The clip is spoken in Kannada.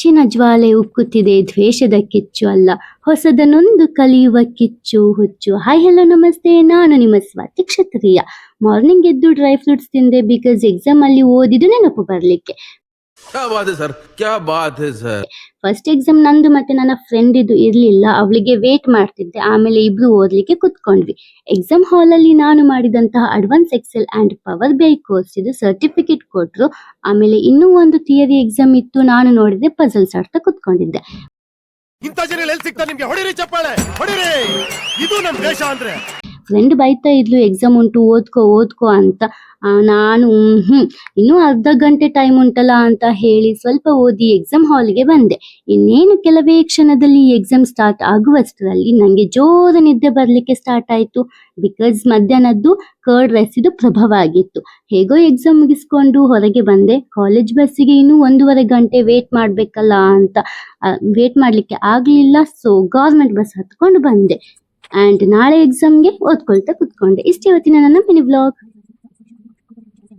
ಮೆಚ್ಚಿನ ಜ್ವಾಲೆ ಉಕ್ಕುತ್ತಿದೆ, ದ್ವೇಷದ ಕಿಚ್ಚು ಅಲ್ಲ, ಹೊಸದನ್ನೊಂದು ಕಲಿಯುವ ಕಿಚ್ಚು ಹುಚ್ಚು. ಹಾಯ್ ಹಲೋ ನಮಸ್ತೆ, ನಾನು ನಿಮ್ಮ ಸ್ವಾತಿ ಕ್ಷತ್ರಿಯ. ಮಾರ್ನಿಂಗ್ ಎದ್ದು ಡ್ರೈ ಫ್ರೂಟ್ಸ್ ತಿಂದೆ, ಬಿಕಾಸ್ ಎಕ್ಸಾಮ್ ಅಲ್ಲಿ ಓದಿದ್ದು ನೆನಪು ಬರ್ಲಿಕ್ಕೆ. ಫಸ್ಟ್ ಎಕ್ಸಾಮ್ ನಂದು ಮತ್ತೆ ನನ್ನ ಫ್ರೆಂಡ್ ಇದು ಇರ್ಲಿಲ್ಲ, ಅವಳಿಗೆ ವೇಟ್ ಮಾಡ್ತಿದ್ದೆ. ಆಮೇಲೆ ಇಬ್ರು ಓದ್ಲಿಕ್ಕೆ ಕುತ್ಕೊಂಡ್ವಿ. ಎಕ್ಸಾಮ್ ಹಾಲ್ ಅಲ್ಲಿ ನಾನು ಮಾಡಿದಂತಹ advance Excel and power BI course ಇದು ಸರ್ಟಿಫಿಕೇಟ್ ಕೊಟ್ರು. ಆಮೇಲೆ ಇನ್ನೂ ಒಂದು ಥಿಯರಿ ಎಕ್ಸಾಮ್ ಇತ್ತು, ನಾನು ನೋಡಿದ್ರೆ ಪಜಲ್ಸ್ ಆಡ್ತಾ ಕುತ್ಕೊಂಡಿದ್ದೆ. ಫ್ರೆಂಡ್ ಬೈತಾ ಇದ್ಲು, ಎಕ್ಸಾಮ್ ಉಂಟು, ಓದ್ಕೋ ಅಂತ. ನಾನು ಇನ್ನೂ ಅರ್ಧ ಗಂಟೆ ಟೈಮ್ ಉಂಟಲ್ಲ ಅಂತ ಹೇಳಿ ಸ್ವಲ್ಪ ಓದಿ ಎಕ್ಸಾಮ್ ಹಾಲ್ಗೆ ಬಂದೆ. ಇನ್ನೇನು ಕೆಲವೇ ಕ್ಷಣದಲ್ಲಿ ಎಕ್ಸಾಮ್ ಸ್ಟಾರ್ಟ್ ಆಗುವಷ್ಟರಲ್ಲಿ ನಂಗೆ ಜೋರ ನಿದ್ದೆ ಬರ್ಲಿಕ್ಕೆ ಸ್ಟಾರ್ಟ್ ಆಯ್ತು. ಬಿಕಾಸ್ ಮಧ್ಯಾಹ್ನದ್ದು ಕರ್ಡ್ ರೈಸ್ ಇದು ಪ್ರಭಾವ ಆಗಿತ್ತು. ಹೇಗೋ ಎಕ್ಸಾಮ್ ಮುಗಿಸ್ಕೊಂಡು ಹೊರಗೆ ಬಂದೆ. ಕಾಲೇಜ್ ಬಸ್ಸಿಗೆ ಇನ್ನೂ 1.5 ಗಂಟೆ ವೇಟ್ ಮಾಡ್ಬೇಕಲ್ಲ ಅಂತ ವೇಟ್ ಮಾಡ್ಲಿಕ್ಕೆ ಆಗ್ಲಿಲ್ಲ. ಸೊ ಗವರ್ಮೆಂಟ್ ಬಸ್ ಹತ್ಕೊಂಡು ಬಂದೆ. ಅಂಡ್ ನಾಳೆ ಎಕ್ಸಾಮ್ಗೆ ಓದ್ಕೊಳ್ತಾ ಕುತ್ಕೊಂಡೆ. ಇಷ್ಟೇ ಇವತ್ತಿನ ನನ್ನ ಮಿನಿ ವ್ಲಾಗ್.